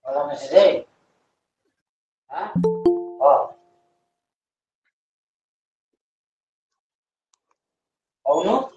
Hola, Mercedes. ¿Ah? Oh, ¿o no?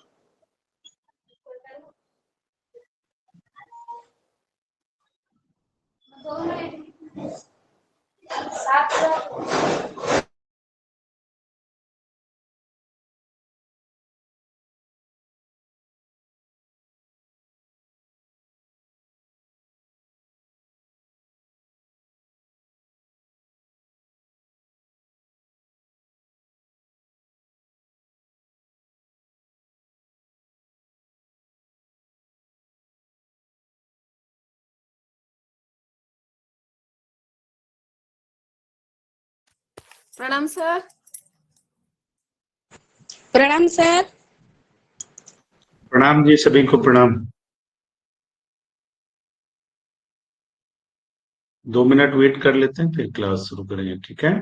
प्रणाम sir. प्रणाम sir. प्रणाम जी, सभी को प्रणाम। 2 मिनट वेट कर लेते हैं, फिर क्लास शुरू करेंगे, ठीक है।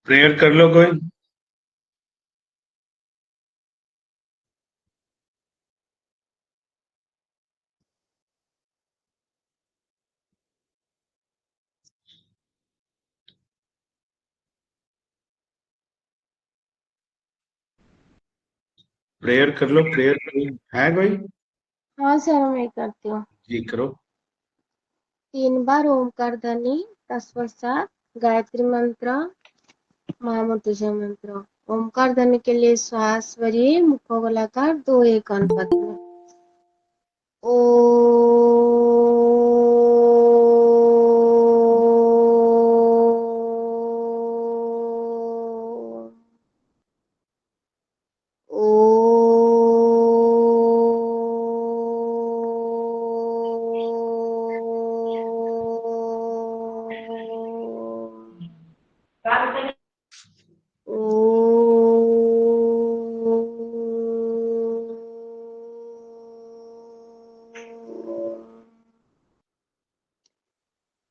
प्रेयर कर लो कोई। प्रेयर कर लो, प्रेयर कोई है कोई? हाँ सर, मैं करती हूँ। जी करो। 3 बार ओमकार ध्वनि, तत्पश्चात गायत्री मंत्र, महामृत्युंजय मंत्र। ओमकार ध्वनि के लिए श्वास भरिए, मुख को गोलाकार, 2-1 अनुपात में। ओ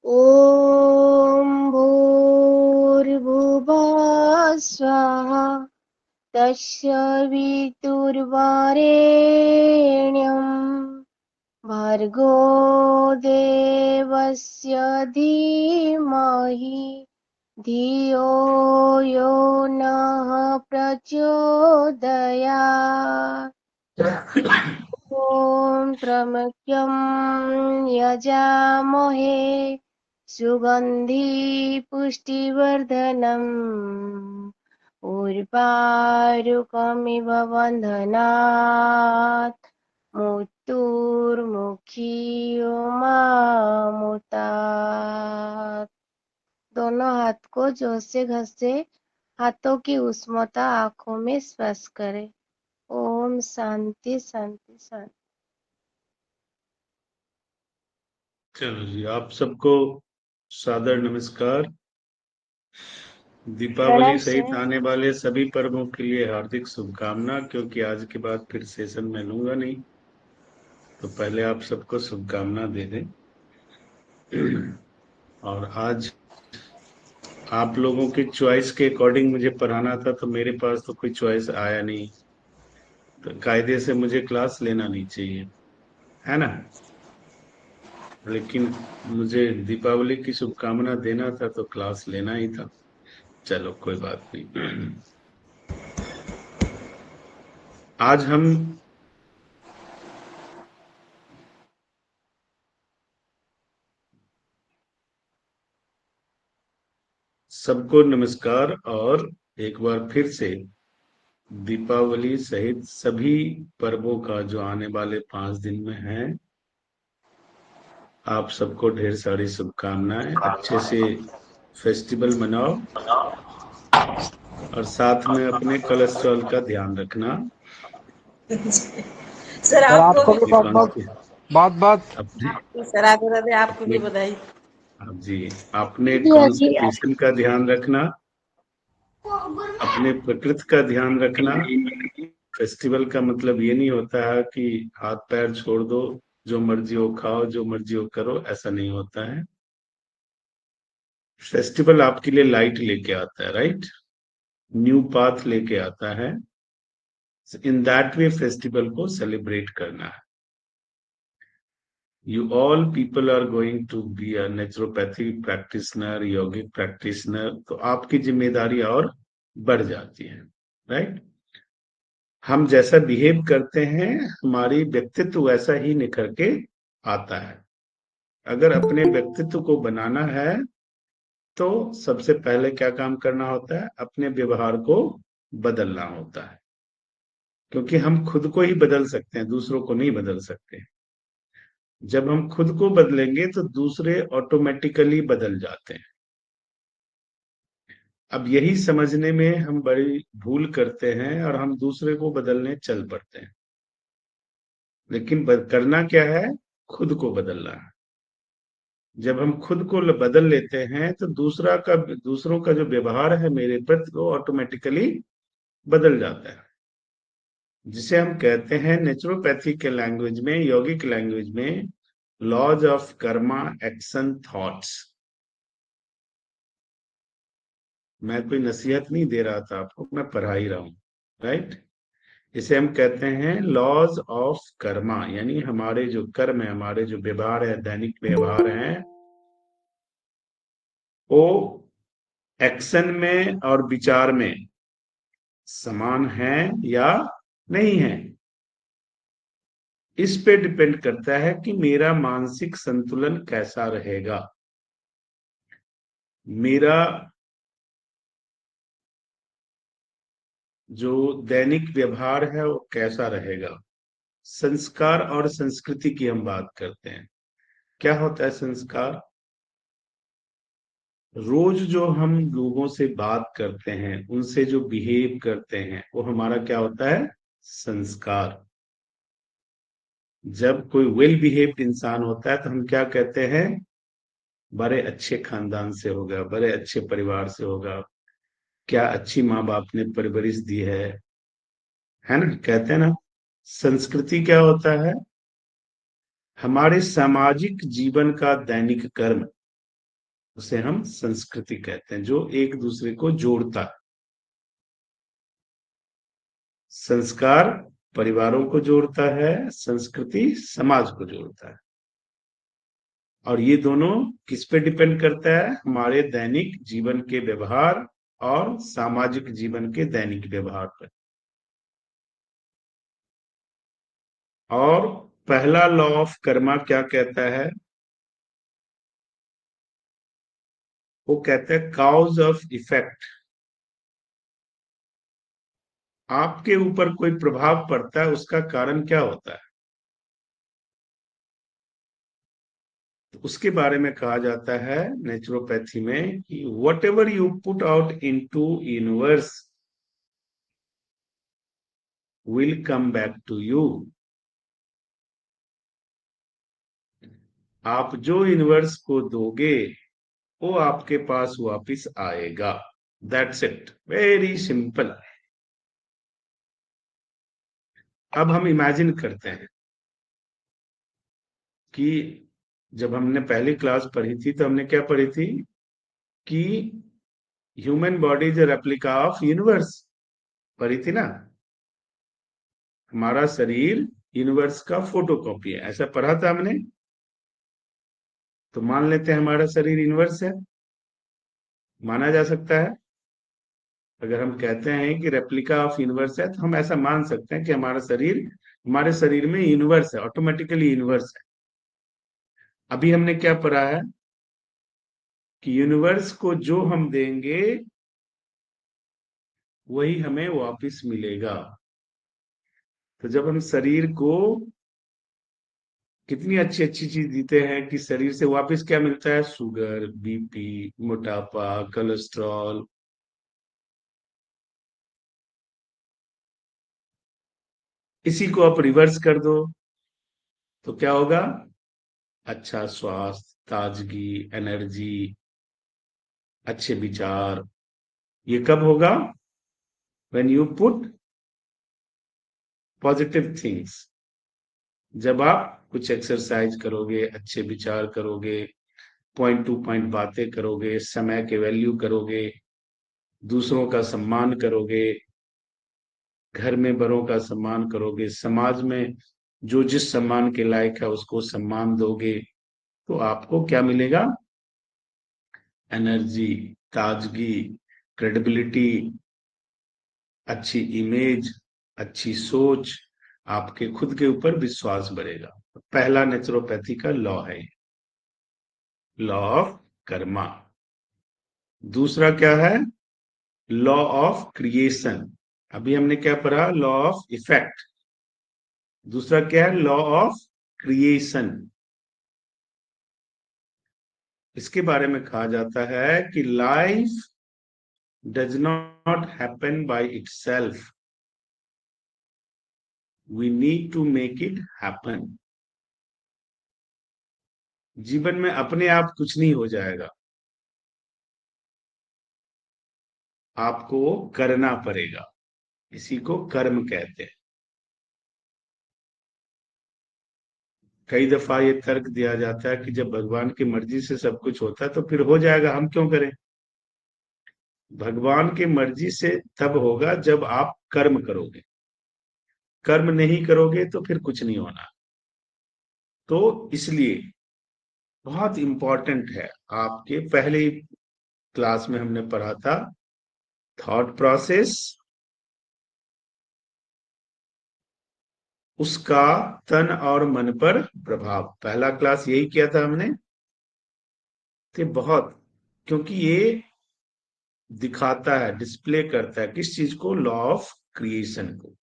ॐ भूर्भुवः स्वः तस्य वितुर्वरेण्यं भर्गो देवस्य धीमहि धियो यो नः प्रचोदयात्। ॐ त्र्यम्बकं यजामहे सुगन्धि पुष्टिवर्धनम् उर्वारुकमिव बन्धनात् मृत्युर्मुक्षीयमामृतात्। दोनों हाथ को जोर से घसे, हाथों की उष्णता आंखों में स्पर्श करें। ओम शांति शांति शांति। चलो जी, आप सबको सादर नमस्कार। दीपावली प्रणाम सहित सर। आने वाले सभी पर्वों के लिए हार्दिक शुभकामना। क्योंकि आज के बाद फिर सेशन मैं लूंगा नहीं, तो पहले आप सबको शुभकामना दे दें। और आज आप लोगों की चॉइस के अकॉर्डिंग मुझे पढ़ाना था, तो मेरे पास तो कोई चॉइस आया नहीं, तो कायदे से मुझे क्लास लेना नहीं चाहिए, है ना। लेकिन मुझे दीपावली की शुभकामना देना था, तो क्लास लेना ही था। चलो कोई बात नहीं। आज हम सबको नमस्कार। और एक बार फिर से दीपावली सहित सभी पर्वों का जो आने वाले 5 दिन में है, आप सबको ढेर सारी शुभकामनाएं। अच्छे से फेस्टिवल मनाओ, और साथ में अपने कोलेस्ट्रॉल का ध्यान रखना। सर सर आपको आपको भी भी बहुत बहुत बहुत बहुत अपने सर राधे राधे, आपको अपने भी बधाई। आप जी, अपने जी जी। कॉन्स्टिट्यूशन का ध्यान रखना, अपने प्रकृति का ध्यान रखना। फेस्टिवल का मतलब ये नहीं होता है कि हाथ पैर छोड़ दो, जो मर्जी हो खाओ, जो मर्जी हो करो, ऐसा नहीं होता है। फेस्टिवल आपके लिए लाइट लेके आता है, राइट, न्यू पाथ लेके आता है। इन दैट वे फेस्टिवल को सेलिब्रेट करना है। You all people are going to be a naturopathy practitioner, yogic practitioner, तो आपकी जिम्मेदारी और बढ़ जाती है, राइट। हम जैसा बिहेव करते हैं, हमारी व्यक्तित्व वैसा ही निखर के आता है। अगर अपने व्यक्तित्व को बनाना है, तो सबसे पहले क्या काम करना होता है? अपने व्यवहार को बदलना होता है। क्योंकि हम खुद को ही बदल सकते हैं, दूसरों को नहीं बदल सकते। जब हम खुद को बदलेंगे तो दूसरे ऑटोमेटिकली बदल जाते हैं। अब यही समझने में हम बड़ी भूल करते हैं, और हम दूसरे को बदलने चल पड़ते हैं। लेकिन करना क्या है? खुद को बदलना है। जब हम खुद को बदल लेते हैं, तो दूसरों का जो व्यवहार है मेरे प्रति, वो ऑटोमेटिकली बदल जाता है। जिसे हम कहते हैं नेचुरोपैथी के लैंग्वेज में, यौगिक लैंग्वेज में, laws of karma action thoughts. मैं कोई नसीहत नहीं दे रहा था आपको, मैं पढ़ा ही रहा हूँ। राइट। इसे हम कहते हैं लॉज ऑफ कर्मा, यानी हमारे जो कर्म है, हमारे जो व्यवहार है, दैनिक व्यवहार है, वो एक्शन में और विचार में समान है या नहीं है। इस पे डिपेंड करता है कि मेरा मानसिक संतुलन कैसा रहेगा, मेरा जो दैनिक व्यवहार है वो कैसा रहेगा। संस्कार और संस्कृति की हम बात करते हैं। क्या होता है संस्कार? रोज जो हम लोगों से बात करते हैं, उनसे जो बिहेव करते हैं, वो हमारा क्या होता है? संस्कार। जब कोई वेल बिहेव्ड इंसान होता है तो हम क्या कहते हैं? बड़े अच्छे खानदान से होगा, बड़े अच्छे परिवार से होगा, क्या अच्छी माँ बाप ने परवरिश दी है ना, कहते हैं ना। संस्कृति क्या होता है? हमारे सामाजिक जीवन का दैनिक कर्म, उसे हम संस्कृति कहते हैं, जो एक दूसरे को जोड़ता है। संस्कार परिवारों को जोड़ता है, संस्कृति समाज को जोड़ता है। और ये दोनों किस पे डिपेंड करता है? हमारे दैनिक जीवन के व्यवहार और सामाजिक जीवन के दैनिक व्यवहार पर। और पहला लॉ ऑफ कर्मा क्या कहता है? वो कहता है काउज ऑफ इफेक्ट। आपके ऊपर कोई प्रभाव पड़ता है, उसका कारण क्या होता है? तो उसके बारे में कहा जाता है नेचुरोपैथी में कि whatever you put out into universe will come back to you. आप जो यूनिवर्स को दोगे, वो आपके पास वापिस आएगा। That's it, very simple. अब हम इमेजिन करते हैं कि जब हमने पहली क्लास पढ़ी थी तो हमने क्या पढ़ी थी कि human body is replica of universe, पढ़ी थी ना। हमारा शरीर यूनिवर्स का फोटोकॉपी है, ऐसा पढ़ा था हमने। तो मान लेते हैं हमारा शरीर यूनिवर्स है, माना जा सकता है। अगर हम कहते हैं कि रेप्लिका ऑफ यूनिवर्स है, तो हम ऐसा मान सकते हैं कि हमारे शरीर में यूनिवर्स है, ऑटोमेटिकली यूनिवर्स है। अभी हमने क्या पढ़ा है कि यूनिवर्स को जो हम देंगे वही हमें वापस मिलेगा। तो जब हम शरीर को कितनी अच्छी अच्छी चीज देते हैं कि शरीर से वापस क्या मिलता है? शुगर, बीपी, मोटापा, कोलेस्ट्रॉल। इसी को आप रिवर्स कर दो तो क्या होगा? अच्छा स्वास्थ्य, ताजगी, एनर्जी, अच्छे विचार। ये कब होगा? When you put positive things. जब आप कुछ एक्सरसाइज करोगे, अच्छे विचार करोगे, पॉइंट टू पॉइंट बातें करोगे, समय के वैल्यू करोगे, दूसरों का सम्मान करोगे, घर में बड़ों का सम्मान करोगे, समाज में जो जिस सम्मान के लायक है उसको सम्मान दोगे, तो आपको क्या मिलेगा? एनर्जी, ताजगी, क्रेडिबिलिटी, अच्छी इमेज, अच्छी सोच, आपके खुद के ऊपर विश्वास बढ़ेगा। पहला नेचुरोपैथी का लॉ है, लॉ ऑफ कर्मा। दूसरा क्या है? Law of creation. अभी हमने क्या पढ़ा? Law of effect. दूसरा क्या है? Law of creation. इसके बारे में कहा जाता है कि life does not happen by itself, we need to make it happen. जीवन में अपने आप कुछ नहीं हो जाएगा, आपको करना पड़ेगा। इसी को कर्म कहते हैं। कई दफा ये तर्क दिया जाता है कि जब भगवान की मर्जी से सब कुछ होता है तो फिर हो जाएगा, हम क्यों करें? भगवान की मर्जी से तब होगा जब आप कर्म करोगे। कर्म नहीं करोगे तो फिर कुछ नहीं होना। तो इसलिए बहुत इंपॉर्टेंट है। आपके पहले क्लास में हमने पढ़ा था थॉट प्रोसेस, उसका तन और मन पर प्रभाव। पहला क्लास यही किया था हमने। तो बहुत, क्योंकि ये दिखाता है, डिस्प्ले करता है किस चीज को, लॉ ऑफ क्रिएशन को।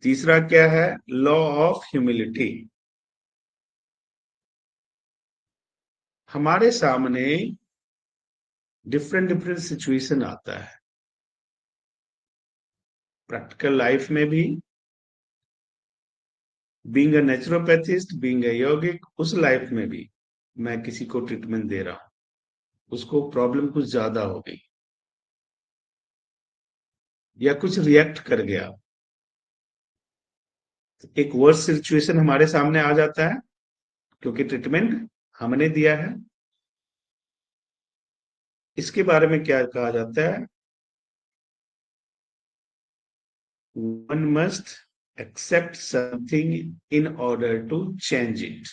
तीसरा क्या है, लॉ ऑफ ह्यूमिलिटी। हमारे सामने डिफरेंट डिफरेंट सिचुएशन आता है, प्रैक्टिकल लाइफ में भी, बीइंग अ नेचुरोपैथिस्ट, बीइंग अ यौगिक, उस लाइफ में भी मैं किसी को ट्रीटमेंट दे रहा हूं, उसको प्रॉब्लम कुछ ज्यादा हो गई या कुछ रिएक्ट कर गया, एक वर्स सिचुएशन हमारे सामने आ जाता है क्योंकि ट्रीटमेंट हमने दिया है। इसके बारे में क्या कहा जाता है, one must accept something in order to change it.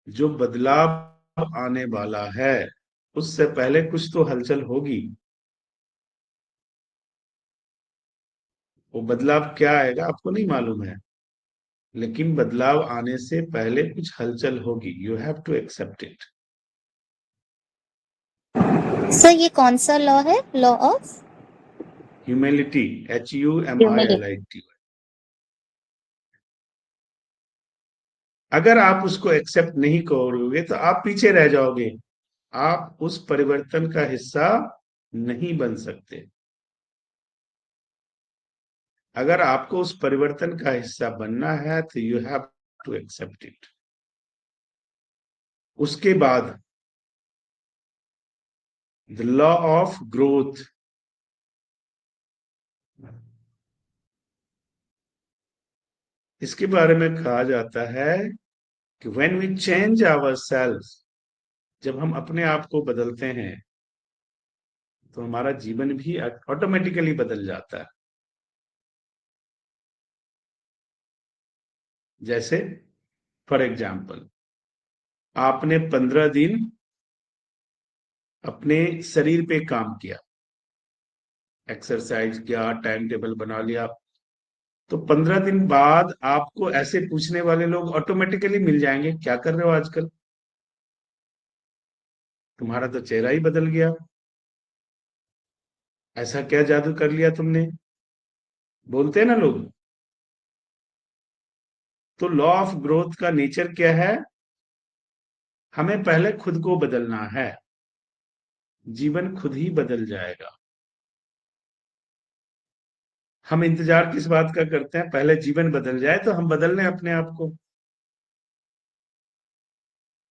जो बदलाव आने वाला है उससे पहले कुछ तो हलचल होगी। वो बदलाव क्या आएगा आपको नहीं मालूम है, लेकिन बदलाव आने से पहले कुछ हलचल होगी। You have to accept it. Sir ये कौन सा लॉ है, law of humility, humility? HUMILITY। अगर आप उसको एक्सेप्ट नहीं करोगे तो आप पीछे रह जाओगे, आप उस परिवर्तन का हिस्सा नहीं बन सकते। अगर आपको उस परिवर्तन का हिस्सा बनना है तो you have to accept it. उसके बाद द लॉ ऑफ ग्रोथ। इसके बारे में कहा जाता है कि when we change our self, जब हम अपने आप को बदलते हैं तो हमारा जीवन भी ऑटोमेटिकली बदल जाता है। जैसे फॉर एग्जाम्पल, आपने 15 दिन अपने शरीर पे काम किया, एक्सरसाइज किया, टाइम टेबल बना लिया, तो 15 दिन बाद आपको ऐसे पूछने वाले लोग ऑटोमेटिकली मिल जाएंगे, क्या कर रहे हो आजकल, तुम्हारा तो चेहरा ही बदल गया, ऐसा क्या जादू कर लिया तुमने, बोलते हैं ना लोग। तो लॉ ऑफ ग्रोथ का नेचर क्या है, हमें पहले खुद को बदलना है, जीवन खुद ही बदल जाएगा। हम इंतजार किस बात का करते हैं, पहले जीवन बदल जाए तो हम बदल लें अपने आप को।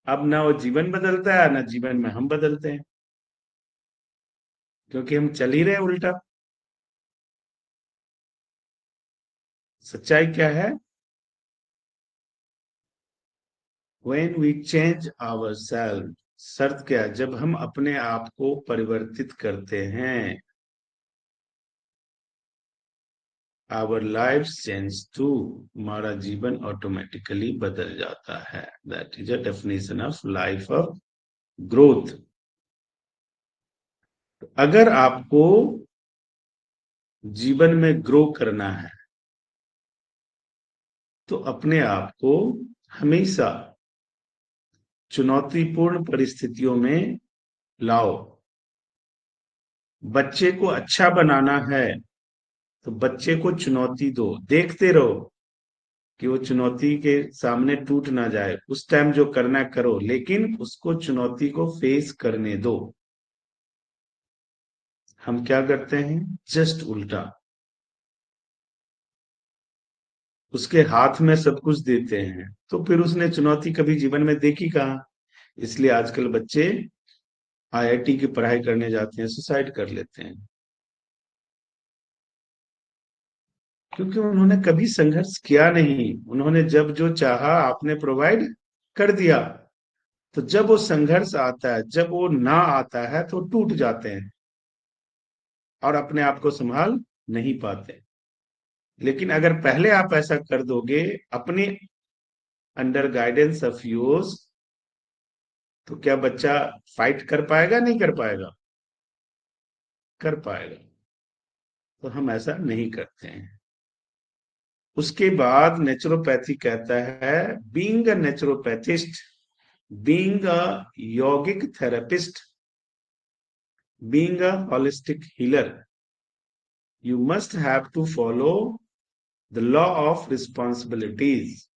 अब ना वो जीवन बदलता है ना जीवन में हम बदलते हैं, क्योंकि हम चल ही रहे उल्टा। सच्चाई क्या है, when we change ourselves, शर्त क्या है, जब हम अपने आप को परिवर्तित करते हैं, our life change too, हमारा जीवन ऑटोमेटिकली बदल जाता है। That is a definition of life of growth. अगर आपको जीवन में ग्रो करना है तो अपने आप को हमेशा चुनौतीपूर्ण परिस्थितियों में लाओ। बच्चे को अच्छा बनाना है तो बच्चे को चुनौती दो, देखते रहो कि वो चुनौती के सामने टूट ना जाए, उस टाइम जो करना करो, लेकिन उसको चुनौती को फेस करने दो। हम क्या करते हैं, जस्ट उल्टा, उसके हाथ में सब कुछ देते हैं तो फिर उसने चुनौती कभी जीवन में देखी कहाँ। इसलिए आजकल बच्चे IIT की पढ़ाई करने जाते हैं, सुसाइड कर लेते हैं, क्योंकि उन्होंने कभी संघर्ष किया नहीं। उन्होंने जब जो चाहा आपने प्रोवाइड कर दिया, तो जब वो संघर्ष आता है, जब वो ना आता है, तो टूट जाते हैं और अपने आप को संभाल नहीं पाते। लेकिन अगर पहले आप ऐसा कर दोगे अपने अंडर गाइडेंस ऑफ योर्स, तो क्या बच्चा फाइट कर पाएगा? नहीं कर पाएगा? कर पाएगा। तो हम ऐसा नहीं करते हैं। उसके बाद नेचुरोपैथी कहता है, being a naturopathist, being a yogic therapist, being a holistic healer, you must have to follow the law of responsibilities.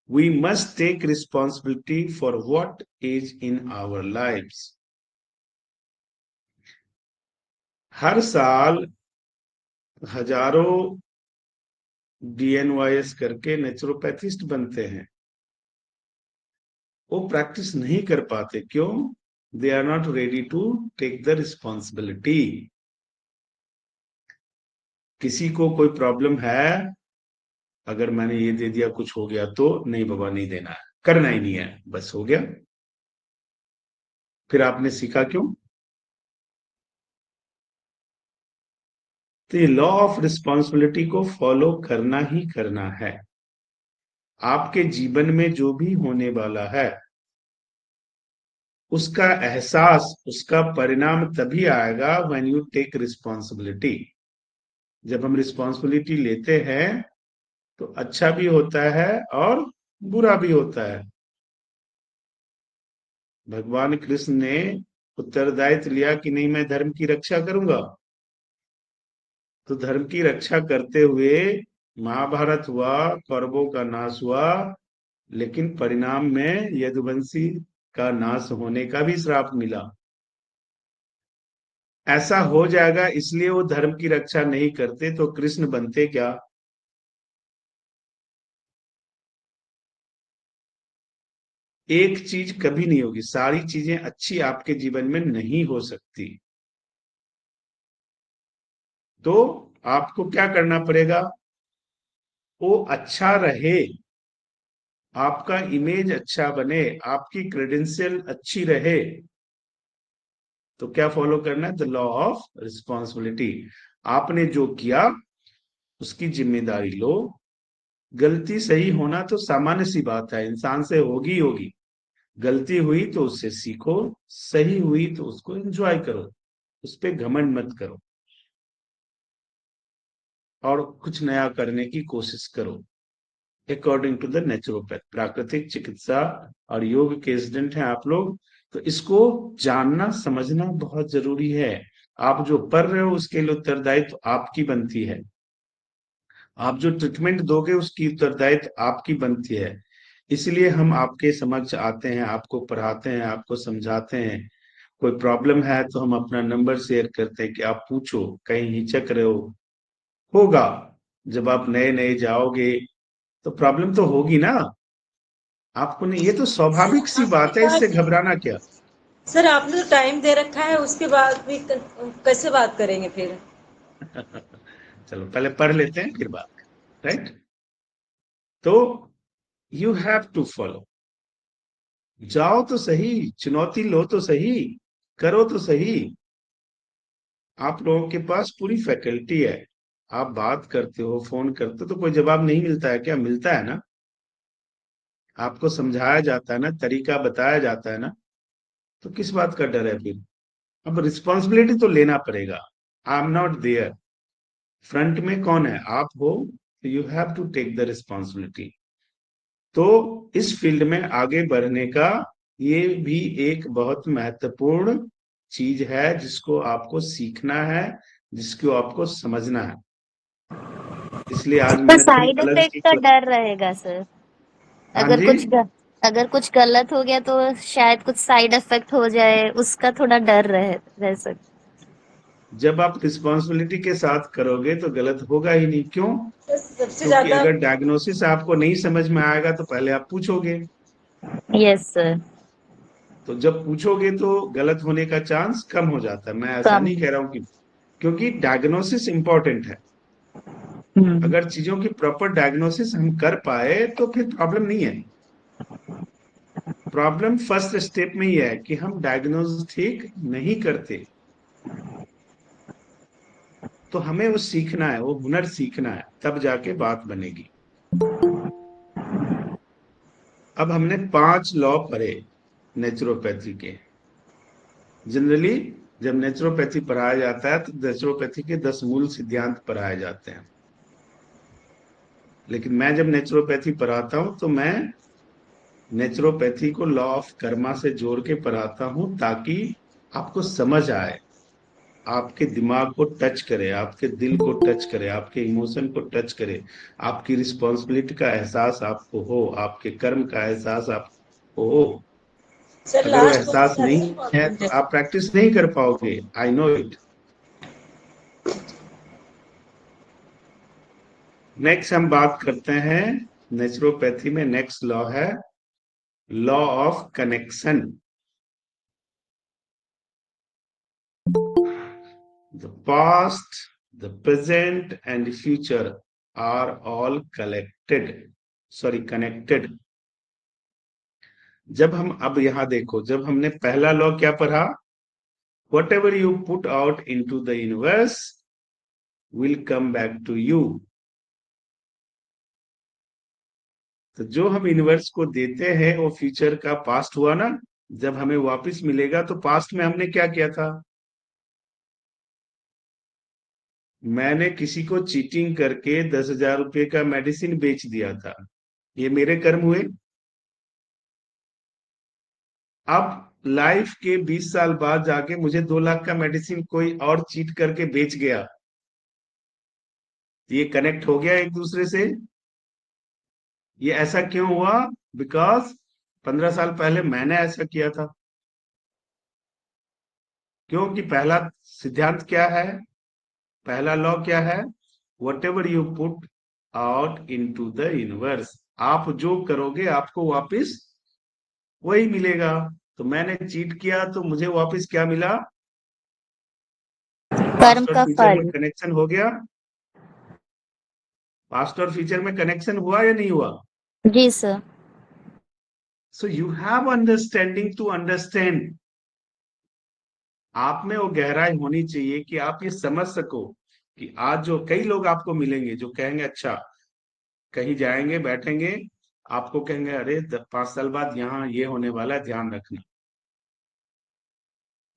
We must take responsibility for what is in our lives. हर साल हजारों DNYS करके नेचुरोपैथिस्ट बनते हैं। वो practice नहीं कर पाते, क्यों? They are not ready to take the responsibility. किसी को कोई प्रॉब्लम है, अगर मैंने ये दे दिया कुछ हो गया, तो नहीं बाबा नहीं देना है, करना ही नहीं है, बस हो गया। फिर आपने सीखा क्यों? तो ये लॉ ऑफ रिस्पॉन्सिबिलिटी को फॉलो करना ही करना है। आपके जीवन में जो भी होने वाला है, उसका एहसास, उसका परिणाम तभी आएगा व्हेन यू टेक रिस्पॉन्सिबिलिटी। जब हम रिस्पॉन्सिबिलिटी लेते हैं तो अच्छा भी होता है और बुरा भी होता है। भगवान कृष्ण ने उत्तरदायित्व लिया कि नहीं, मैं धर्म की रक्षा करूंगा। तो धर्म की रक्षा करते हुए महाभारत हुआ, कौरवों का नाश हुआ, लेकिन परिणाम में यदुवंशी का नाश होने का भी श्राप मिला। ऐसा हो जाएगा, इसलिए वो धर्म की रक्षा नहीं करते, तो कृष्ण बनते क्या? एक चीज कभी नहीं होगी, सारी चीजें अच्छी आपके जीवन में नहीं हो सकती। तो आपको क्या करना पड़ेगा? वो अच्छा रहे, आपका इमेज अच्छा बने, आपकी क्रेडेंशियल अच्छी रहे, तो क्या फॉलो करना है? The law of responsibility. आपने जो किया उसकी जिम्मेदारी लो। गलती सही होना तो सामान्य सी बात है, इंसान से होगी ही होगी। गलती हुई तो उससे सीखो, सही हुई तो उसको एंजॉय करो, उस पर घमंड मत करो और कुछ नया करने की कोशिश करो। अकॉर्डिंग टू द नेचुरोपैथ, प्राकृतिक चिकित्सा और योग के स्टूडेंट हैं आप लोग, तो इसको जानना समझना बहुत जरूरी है। आप जो पढ़ रहे हो उसके लिए उत्तरदायित्व आपकी बनती है। आप जो ट्रीटमेंट दोगे उसकी उत्तरदायित्व आपकी बनती है। इसलिए हम आपके समक्ष आते हैं, आपको पढ़ाते हैं, आपको समझाते हैं। कोई प्रॉब्लम है तो हम अपना नंबर शेयर करते हैं कि आप पूछो, कहीं हिचक रहे हो, होगा। जब आप नए नए जाओगे तो प्रॉब्लम तो होगी ना, आपको नहीं, ये तो स्वाभाविक सी बात है, इससे घबराना क्या? सर आपने तो टाइम दे रखा है, उसके बाद भी कैसे बात करेंगे फिर? चलो पहले पढ़ लेते हैं फिर बात, राइट? तो यू हैव टू फॉलो। जाओ तो सही, चुनौती लो तो सही, करो तो सही। आप लोगों के पास पूरी फैकल्टी है, आप बात करते हो, फोन करते हो, तो कोई जवाब नहीं मिलता है क्या? मिलता है ना। आपको समझाया जाता है ना, तरीका बताया जाता है ना, तो किस बात का डर है फिर? अब रिस्पॉन्सिबिलिटी तो लेना पड़ेगा। I am not there, front में कौन है? आप हो, तो you have to take the responsibility. तो इस फील्ड में आगे बढ़ने का ये भी एक बहुत महत्वपूर्ण चीज है, जिसको आपको सीखना है, जिसको आपको समझना है। इसलिए आज तो मैंने थोड़ी साइड अलग इफेक्ट सी का डर रहेगा सर। हाँ अगर जी। अगर कुछ गलत हो गया तो शायद कुछ साइड इफेक्ट हो जाए, उसका थोड़ा डर रह सकता। जब आप रिस्पॉन्सिबिलिटी के साथ करोगे तो गलत होगा ही नहीं। क्यों? सबसे क्योंकि ज्यादा अगर डायग्नोसिस आपको नहीं समझ में आएगा तो पहले आप पूछोगे, यस सर। तो जब पूछोगे तो गलत होने का चांस कम हो जाता है। मैं ऐसा कम। नहीं कह रहा हूं कि, क्योंकि डायग्नोसिस इंपॉर्टेंट है, अगर चीजों की प्रॉपर डायग्नोसिस हम कर पाए तो फिर प्रॉब्लम नहीं है। प्रॉब्लम फर्स्ट स्टेप में ही है कि हम डायग्नोज ठीक नहीं करते। तो हमें वो सीखना है, वो हुनर सीखना है, तब जाके बात बनेगी। अब हमने 5 लॉ पढ़े नेचुरोपैथी के। जनरली जब नेचुरोपैथी पढ़ाया जाता है तो नेचुरोपैथी के 10 मूल सिद्धांत पढ़ाए जाते हैं। लेकिन मैं जब नेचुरोपैथी पढ़ाता हूं तो मैं नेचुरोपैथी को लॉ ऑफ कर्मा से जोड़ के पढ़ाता हूं, ताकि आपको समझ आए, आपके दिमाग को टच करे, आपके दिल को टच करे, आपके इमोशन को टच करे, आपकी रिस्पॉन्सिबिलिटी का एहसास आपको हो, आपके कर्म का एहसास आपको हो। सर अगर वो लास्ट एहसास क्वेश्चन नहीं है तो आप प्रैक्टिस नहीं कर पाओगे। I know it. नेक्स्ट हम बात करते हैं नेचुरोपैथी में, नेक्स्ट लॉ है law of connection. The past, the present and future are all connected. जब हम, अब यहां देखो, जब हमने पहला लॉ क्या पढ़ा, whatever you put out in to the universe will come back to you. तो जो हम यूनिवर्स को देते हैं वो फ्यूचर का पास्ट हुआ ना, जब हमें वापस मिलेगा। तो पास्ट में हमने क्या किया था, मैंने किसी को चीटिंग करके 10,000 रुपए का मेडिसिन बेच दिया था, ये मेरे कर्म हुए। अब लाइफ के 20 साल बाद जाके मुझे 2 लाख का मेडिसिन कोई और चीट करके बेच गया, ये कनेक्ट हो गया एक दूसरे से। ये ऐसा क्यों हुआ, बिकॉज 15 साल पहले मैंने ऐसा किया था। क्योंकि पहला सिद्धांत क्या है, पहला लॉ क्या है, whatever you put out in to the universe, आप जो करोगे आपको वापस वही मिलेगा। तो मैंने चीट किया तो मुझे वापस क्या मिला, कर्म पास्ट और का फ्यूचर में फल। कनेक्शन हो गया। पास्ट और फ्यूचर में कनेक्शन हुआ या नहीं हुआ। जी sir. So you have understanding to understand. आप में वो गहराई होनी चाहिए कि आप ये समझ सको कि आज जो कई लोग आपको मिलेंगे जो कहेंगे, अच्छा कहीं जाएंगे बैठेंगे, आपको कहेंगे अरे 5 साल बाद यहाँ ये होने वाला है, ध्यान रखना।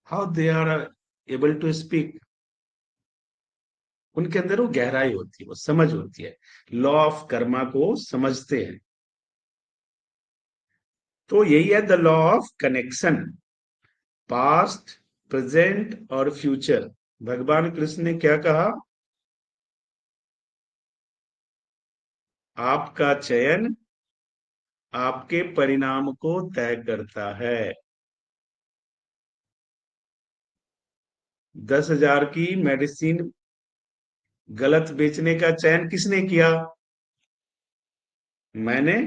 How they are able to speak, उनके अंदर वो गहराई होती है, वो समझ होती है, लॉ ऑफ कर्मा को समझते हैं। तो यही है the law of connection, past, present और फ्यूचर। भगवान कृष्ण ने क्या कहा, आपका चयन आपके परिणाम को तय करता है। 10,000 की मेडिसिन गलत बेचने का चयन किसने किया, मैंने।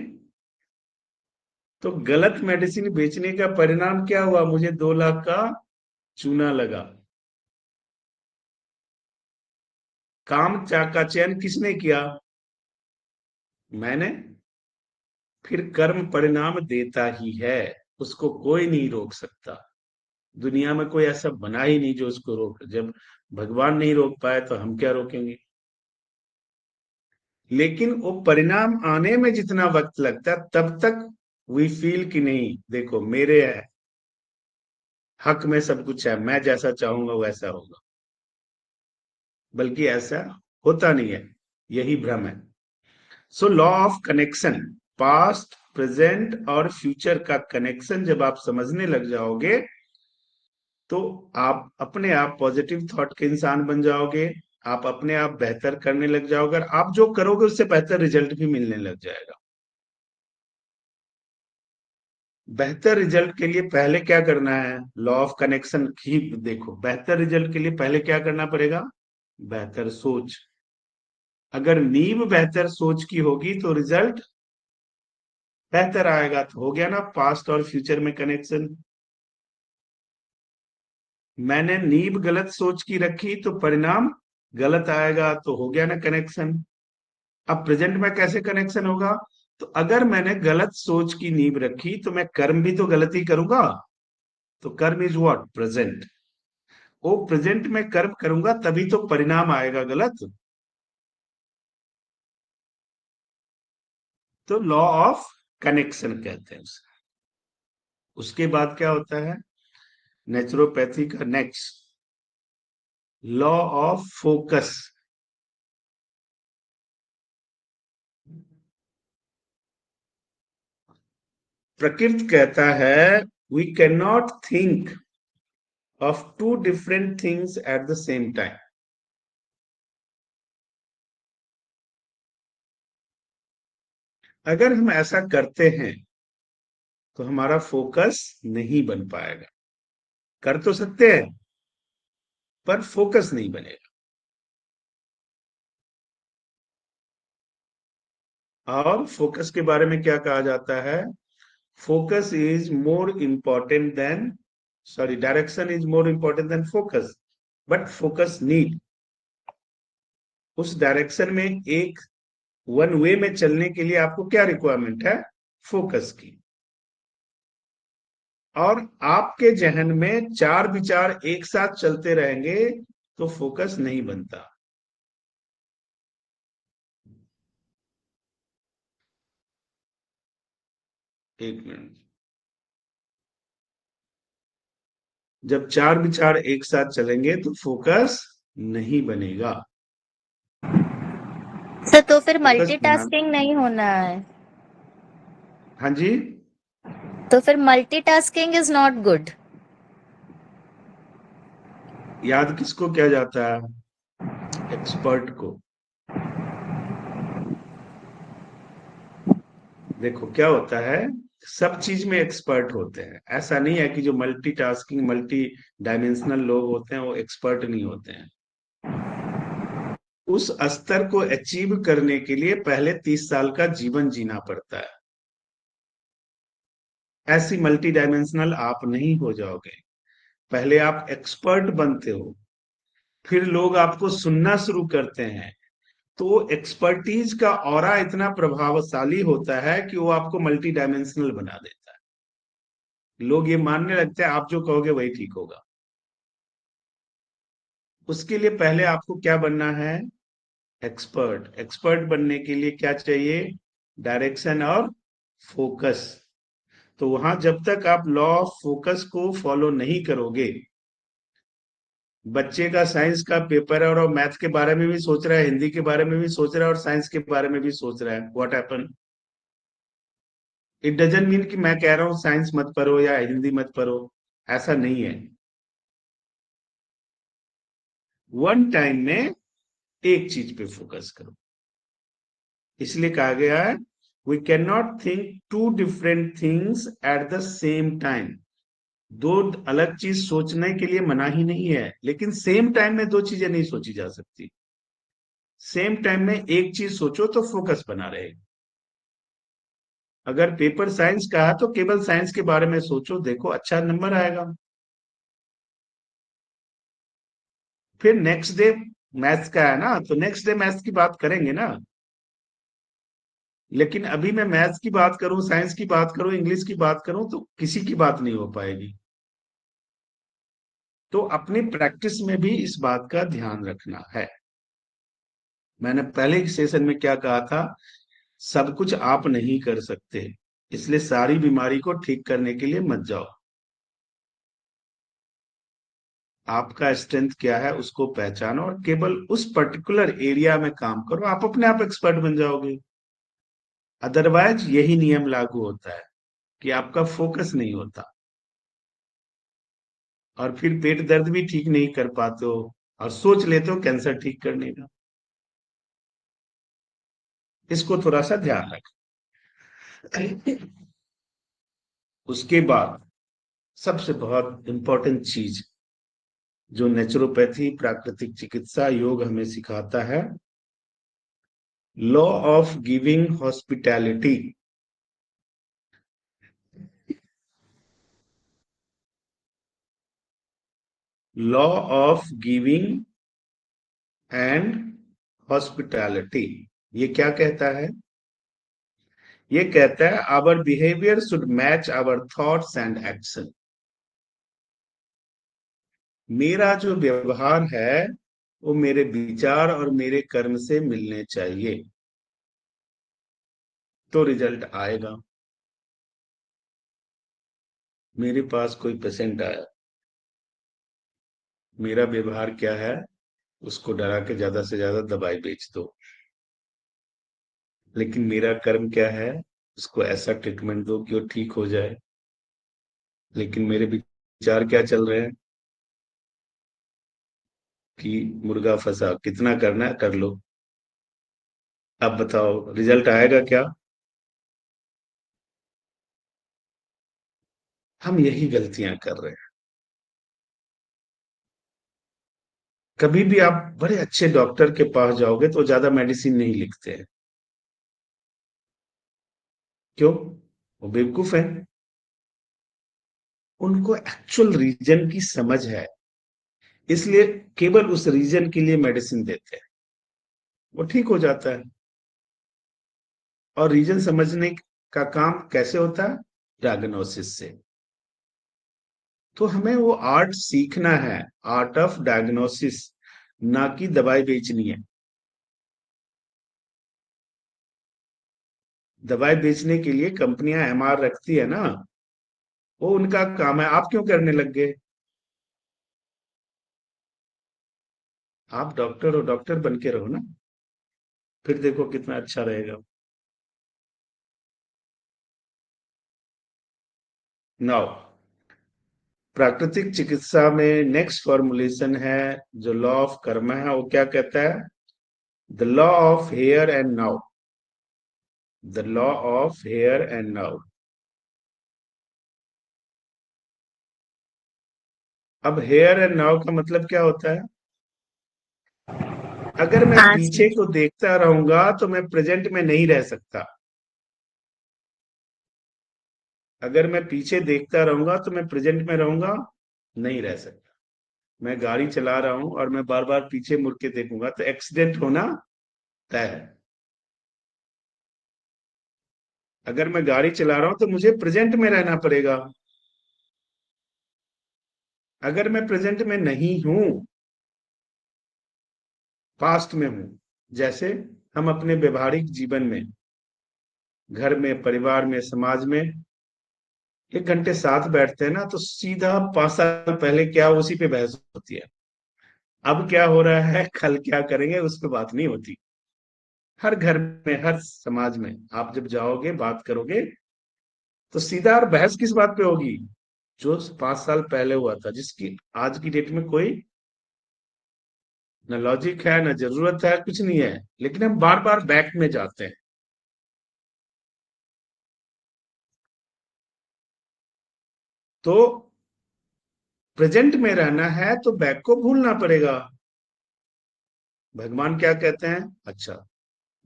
तो गलत मेडिसिन बेचने का परिणाम क्या हुआ, मुझे 2 लाख का चूना लगा। काम का चयन किसने किया, मैंने। फिर कर्म परिणाम देता ही है, उसको कोई नहीं रोक सकता। दुनिया में कोई ऐसा बना ही नहीं जो उसको रोक, जब भगवान नहीं रोक पाए तो हम क्या रोकेंगे। लेकिन वो परिणाम आने में जितना वक्त लगता है तब तक वी फील कि नहीं, देखो मेरे हक में सब कुछ है, मैं जैसा चाहूंगा वैसा होगा। बल्कि ऐसा होता नहीं है, यही भ्रम है। So law of connection, past, present और फ्यूचर का कनेक्शन जब आप समझने लग जाओगे तो आप अपने आप पॉजिटिव थॉट के इंसान बन जाओगे, आप अपने आप बेहतर करने लग जाओगे, और आप जो करोगे उससे बेहतर रिजल्ट भी मिलने लग जाएगा। बेहतर रिजल्ट के लिए पहले क्या करना है, लॉ ऑफ कनेक्शन ही देखो। बेहतर रिजल्ट के लिए पहले क्या करना पड़ेगा, बेहतर सोच। अगर नींव बेहतर सोच की होगी तो रिजल्ट बेहतर आएगा। तो हो गया ना पास्ट और फ्यूचर में कनेक्शन। मैंने नींव गलत सोच की रखी तो परिणाम गलत आएगा, तो हो गया ना कनेक्शन। अब प्रेजेंट में कैसे कनेक्शन होगा? तो अगर मैंने गलत सोच की नींव रखी तो मैं कर्म भी तो गलत ही करूंगा। तो कर्म इज व्हाट? प्रेजेंट। वो प्रेजेंट में कर्म करूंगा तभी तो परिणाम आएगा गलत। तो लॉ ऑफ कनेक्शन कहते हैं उसे। उसके बाद क्या होता है नेचुरोपैथी का नेक्स्ट? Law of focus. प्रकृति कहता है we can not think of two different things at the same time. अगर हम ऐसा करते हैं तो हमारा फोकस नहीं बन पाएगा। कर तो सकते हैं पर फोकस नहीं बनेगा। और फोकस के बारे में क्या कहा जाता है? Focus is more important than, sorry, direction is more important than focus, but focus need, उस डायरेक्शन में एक वन वे में चलने के लिए आपको क्या रिक्वायरमेंट है? फोकस की। और आपके जहन में चार विचार एक साथ चलते रहेंगे तो फोकस नहीं बनता। एक मिनट। जब चार विचार एक साथ चलेंगे तो फोकस नहीं बनेगा। सर तो फिर फोकस बना, मल्टीटास्किंग नहीं होना है। हाँ जी, तो फिर मल्टीटास्किंग इज नॉट गुड। याद किसको किया जाता है? एक्सपर्ट को। देखो क्या होता है, सब चीज में एक्सपर्ट होते हैं। ऐसा नहीं है कि जो मल्टीटास्किंग मल्टी डायमेंशनल लोग होते हैं वो एक्सपर्ट नहीं होते हैं। उस स्तर को अचीव करने के लिए पहले 30 साल का जीवन जीना पड़ता है। ऐसी मल्टी डायमेंशनल आप नहीं हो जाओगे। पहले आप एक्सपर्ट बनते हो, फिर लोग आपको सुनना शुरू करते हैं। तो एक्सपर्टीज का ऑरा इतना प्रभावशाली होता है कि वो आपको मल्टी डायमेंशनल बना देता है। लोग ये मानने लगते हैं आप जो कहोगे वही ठीक होगा। उसके लिए पहले आपको क्या बनना है? एक्सपर्ट। एक्सपर्ट बनने के लिए क्या चाहिए? डायरेक्शन और फोकस। तो वहां जब तक आप लॉ ऑफ फोकस को फॉलो नहीं करोगे, बच्चे का साइंस का पेपर है और मैथ के बारे में भी सोच रहा है, हिंदी के बारे में भी सोच रहा है और साइंस के बारे में भी सोच रहा है, what happen? It doesn't mean कि मैं कह रहा हूं साइंस मत पढ़ो या हिंदी मत पढ़ो, ऐसा नहीं है। वन टाइम में एक चीज पे फोकस करो। इसलिए कहा गया है we can not think two different things at the same time. दो अलग चीज सोचने के लिए मना ही नहीं है, लेकिन सेम टाइम में दो चीजें नहीं सोची जा सकती। सेम टाइम में एक चीज सोचो तो फोकस बना रहेगा। अगर पेपर साइंस का है तो केवल साइंस के बारे में सोचो, देखो अच्छा नंबर आएगा। फिर नेक्स्ट डे मैथ्स का है ना, तो नेक्स्ट डे मैथ्स की बात करेंगे ना। लेकिन अभी मैं मैथ्स की बात करूं, साइंस की बात करूं, इंग्लिश की बात करूं तो किसी की बात नहीं हो पाएगी। तो अपनी प्रैक्टिस में भी इस बात का ध्यान रखना है। मैंने पहले ही सेशन में क्या कहा था, सब कुछ आप नहीं कर सकते, इसलिए सारी बीमारी को ठीक करने के लिए मत जाओ। आपका स्ट्रेंथ क्या है उसको पहचानो और केवल उस पर्टिकुलर एरिया में काम करो, आप अपने आप एक्सपर्ट बन जाओगे। अदरवाइज यही नियम लागू होता है कि आपका फोकस नहीं होता और फिर पेट दर्द भी ठीक नहीं कर पाते हो और सोच लेते हो कैंसर ठीक करने का। इसको थोड़ा सा ध्यान रखें। उसके बाद सबसे बहुत इंपॉर्टेंट चीज जो नेचुरोपैथी, प्राकृतिक चिकित्सा, योग हमें सिखाता है, law of giving hospitality. Law of giving and hospitality. ये क्या कहता है? ये कहता है our behaviour should match our thoughts and action. मेरा जो व्यवहार है वो मेरे विचार और मेरे कर्म से मिलने चाहिए, तो रिजल्ट आएगा। मेरे पास कोई पेशेंट आया, मेरा व्यवहार क्या है? उसको डरा के ज्यादा से ज्यादा दवाई बेच दो। लेकिन मेरा कर्म क्या है? उसको ऐसा ट्रीटमेंट दो कि वो ठीक हो जाए। लेकिन मेरे विचार क्या चल रहे हैं कि मुर्गा फंसा, कितना करना है कर लो। अब बताओ रिजल्ट आएगा क्या? हम यही गलतियां कर रहे हैं। कभी भी आप बड़े अच्छे डॉक्टर के पास जाओगे तो ज्यादा मेडिसिन नहीं लिखते हैं। क्यों? वो बेवकूफ है। उनको एक्चुअल रीजन की समझ है, इसलिए केवल उस रीजन के लिए मेडिसिन देते हैं, वो ठीक हो जाता है। और रीजन समझने का काम कैसे होता है? डायग्नोसिस से। तो हमें वो आर्ट सीखना है, आर्ट ऑफ डायग्नोसिस, ना कि दवाई बेचनी है। दवाई बेचने के लिए कंपनियां एमआर रखती है ना, वो उनका काम है। आप क्यों करने लग गए? आप डॉक्टर हो, डॉक्टर बन के रहो ना, फिर देखो कितना अच्छा रहेगा। नाउ, प्राकृतिक चिकित्सा में नेक्स्ट फॉर्मुलेशन है, जो लॉ ऑफ कर्मा है, वो क्या कहता है? The law of here and now. The law of here and now. अब हेयर एंड नाउ का मतलब क्या होता है? अगर मैं हाँ पीछे जी। को देखता रहूंगा तो मैं प्रेजेंट में नहीं रह सकता। अगर मैं पीछे देखता रहूंगा तो मैं प्रेजेंट में रहूंगा, नहीं रह सकता। मैं गाड़ी चला रहा हूं और मैं बार बार पीछे मुड़ के देखूंगा तो एक्सीडेंट होना तय है। अगर मैं गाड़ी चला रहा हूं तो मुझे प्रेजेंट में रहना पड़ेगा। अगर मैं प्रेजेंट में नहीं हूं, पास्ट में हूं, जैसे हम अपने व्यवहारिक जीवन में, घर में, परिवार में, समाज में 1 घंटे साथ बैठते हैं ना, तो सीधा 5 साल पहले क्या उसी पे बहस होती है। अब क्या हो रहा है, कल क्या करेंगे, उस पर बात नहीं होती। हर घर में, हर समाज में आप जब जाओगे बात करोगे तो सीधा, और बहस किस बात पे होगी? जो 5 साल पहले हुआ था, जिसकी आज की डेट में कोई न लॉजिक है, न जरूरत है, कुछ नहीं है। लेकिन हम बार बार बैक में जाते हैं। तो प्रेजेंट में रहना है तो बैक को भूलना पड़ेगा। भगवान क्या कहते हैं? अच्छा,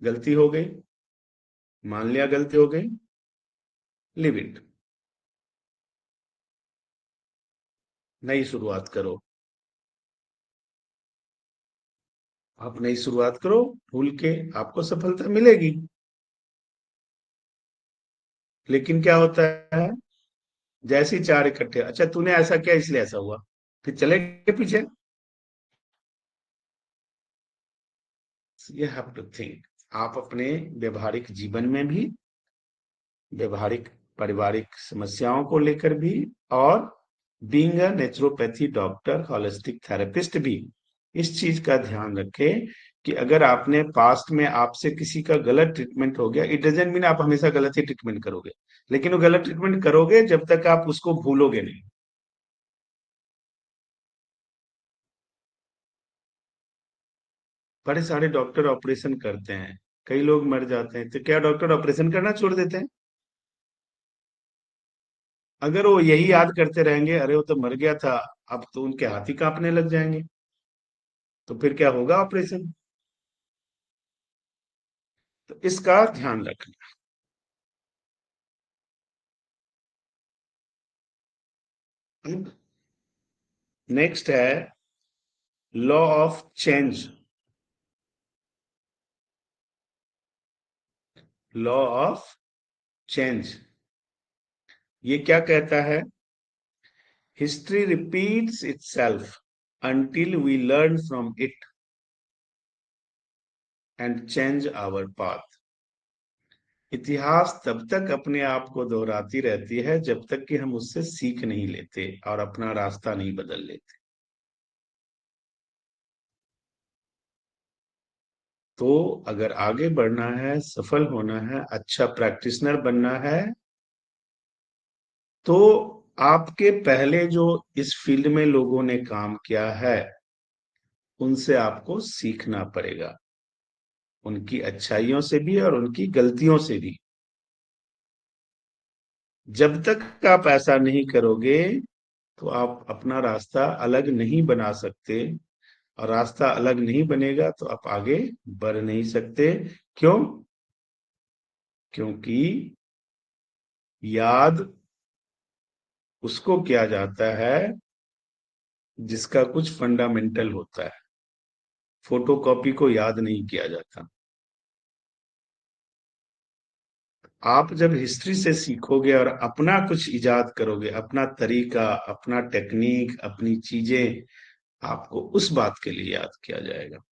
गलती हो गई, मान लिया गलती हो गई, लिव इट, नई शुरुआत करो। आप नई शुरुआत करो, भूल के आपको सफलता मिलेगी। लेकिन क्या होता है, जैसे ही चार इकट्ठे, अच्छा तूने ऐसा किया इसलिए ऐसा हुआ, फिर चले गए पीछे। You have to think. आप अपने व्यवहारिक जीवन में भी, व्यवहारिक पारिवारिक समस्याओं को लेकर भी, और being a naturopathy doctor, holistic therapist भी, इस चीज का ध्यान रखें कि अगर आपने पास्ट में आपसे किसी का गलत ट्रीटमेंट हो गया, इट डजंट मीन आप हमेशा गलत ही ट्रीटमेंट करोगे। लेकिन वो गलत ट्रीटमेंट करोगे जब तक आप उसको भूलोगे नहीं। बड़े सारे डॉक्टर ऑपरेशन करते हैं, कई लोग मर जाते हैं, तो क्या डॉक्टर ऑपरेशन करना छोड़ देते हैं? अगर वो यही याद करते रहेंगे, अरे वो तो मर गया था, अब तो उनके हाथ ही कांपने लग जाएंगे, तो फिर क्या होगा? ऑपरेशन। तो इसका ध्यान रखना। नेक्स्ट है law of change. Law of change. ये क्या कहता है? History repeats itself until we learn from it and change our path। इतिहास तब तक अपने आप को दोहराती रहती है जब तक कि हम उससे सीख नहीं लेते और अपना रास्ता नहीं बदल लेते। तो अगर आगे बढ़ना है, सफल होना है, अच्छा प्रैक्टिशनर बनना है, तो आपके पहले जो इस फील्ड में लोगों ने काम किया है उनसे आपको सीखना पड़ेगा, उनकी अच्छाइयों से भी और उनकी गलतियों से भी। जब तक आप ऐसा नहीं करोगे तो आप अपना रास्ता अलग नहीं बना सकते, और रास्ता अलग नहीं बनेगा तो आप आगे बढ़ नहीं सकते। क्यों? क्योंकि याद उसको किया जाता है जिसका कुछ फंडामेंटल होता है, फोटोकॉपी को याद नहीं किया जाता। आप जब हिस्ट्री से सीखोगे और अपना कुछ इजाद करोगे, अपना तरीका, अपना टेक्निक, अपनी चीजें, आपको उस बात के लिए याद किया जाएगा।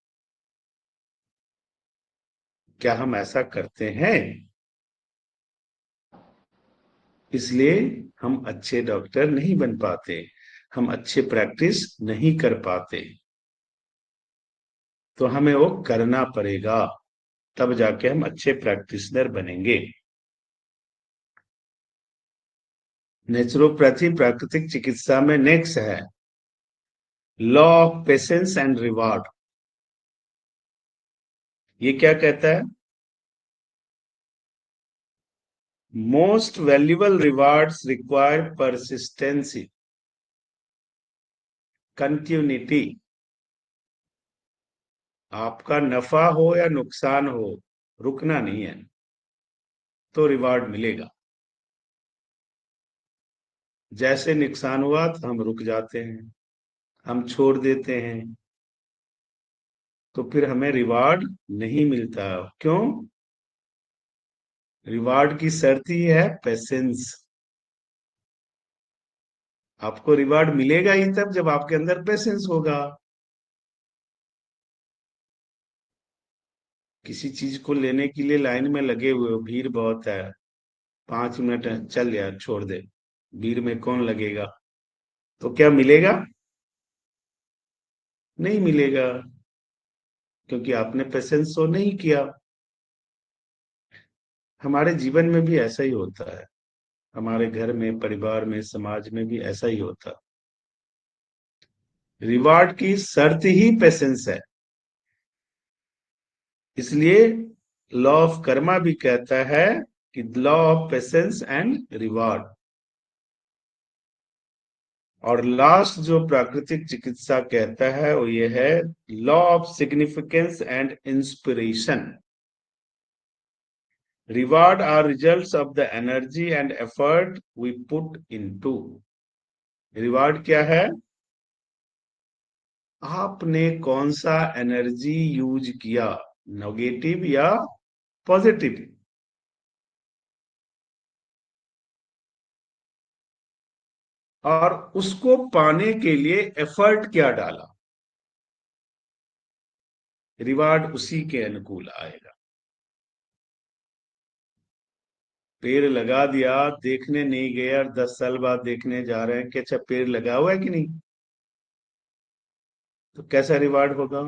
क्या हम ऐसा करते हैं? इसलिए हम अच्छे डॉक्टर नहीं बन पाते, हम अच्छे प्रैक्टिस नहीं कर पाते। तो हमें वो करना पड़ेगा, तब जाके हम अच्छे प्रैक्टिशनर बनेंगे। नेचुरोपैथी प्राकृतिक चिकित्सा में नेक्स्ट है law of patience and reward. ये क्या कहता है? Most valuable rewards require persistency, continuity. आपका नफा हो या नुकसान हो, रुकना नहीं है, तो रिवार्ड मिलेगा। जैसे नुकसान हुआ तो हम रुक जाते हैं, हम छोड़ देते हैं, तो फिर हमें रिवार्ड नहीं मिलता। क्यों? रिवार्ड की शर्त ही है पेशेंस। आपको रिवार्ड मिलेगा ही तब जब आपके अंदर पेशेंस होगा। किसी चीज को लेने के लिए लाइन में लगे हुए हो, भीड़ बहुत है, 5 मिनट है, चल यार छोड़ दे, भीड़ में कौन लगेगा, तो क्या मिलेगा? नहीं मिलेगा, क्योंकि आपने पेशेंस शो नहीं किया। हमारे जीवन में भी ऐसा ही होता है, हमारे घर में, परिवार में, समाज में भी ऐसा ही होता है। रिवार्ड की शर्त ही पेशेंस है। इसलिए लॉ ऑफ कर्मा भी कहता है कि law of patience and reward. और लास्ट जो प्राकृतिक चिकित्सा कहता है वो ये है law of significance and inspiration. Reward are results of the energy and effort we put into. रिवार्ड क्या है? आपने कौन सा एनर्जी यूज किया, नेगेटिव या पॉजिटिव। और उसको पाने के लिए एफर्ट क्या डाला, रिवार्ड उसी के अनुकूल आएगा। पेड़ लगा दिया, देखने नहीं गए और 10 साल बाद देखने जा रहे हैं कि अच्छा पेड़ लगा हुआ है कि नहीं, तो कैसा रिवार्ड होगा?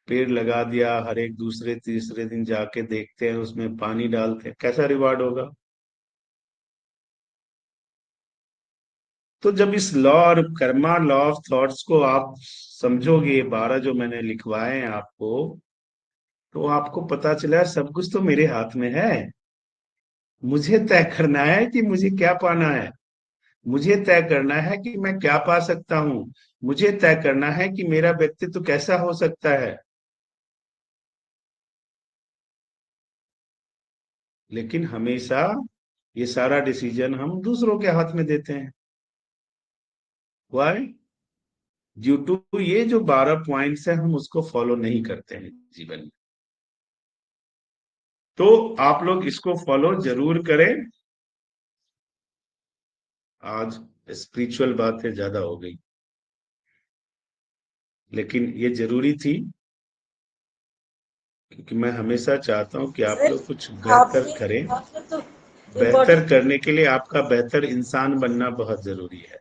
पेड़ लगा दिया, हर एक दूसरे तीसरे दिन जाके देखते हैं, उसमें पानी डालते हैं, कैसा रिवार्ड होगा? तो जब इस लॉ और कर्मा लॉ ऑफ थॉट्स को आप समझोगे, 12 जो मैंने लिखवाए हैं आपको, तो आपको पता चला सब कुछ तो मेरे हाथ में है। मुझे तय करना है कि मुझे क्या पाना है, मुझे तय करना है कि मैं क्या पा सकता हूं, मुझे तय करना है कि मेरा व्यक्तित्व कैसा हो सकता है। लेकिन हमेशा ये सारा डिसीजन हम दूसरों के हाथ में देते हैं। वाई? ड्यू टू ये जो 12 पॉइंट्स है, हम उसको फॉलो नहीं करते हैं जीवन में। तो आप लोग इसको फॉलो जरूर करें। आज स्पिरिचुअल बातें ज्यादा हो गई, लेकिन ये जरूरी थी, क्योंकि मैं हमेशा चाहता हूं कि आप सर लोग कुछ बेहतर आपने करें। आपने तो बेहतर इम्पोर्टेंट करने के लिए आपका बेहतर इंसान बनना बहुत जरूरी है।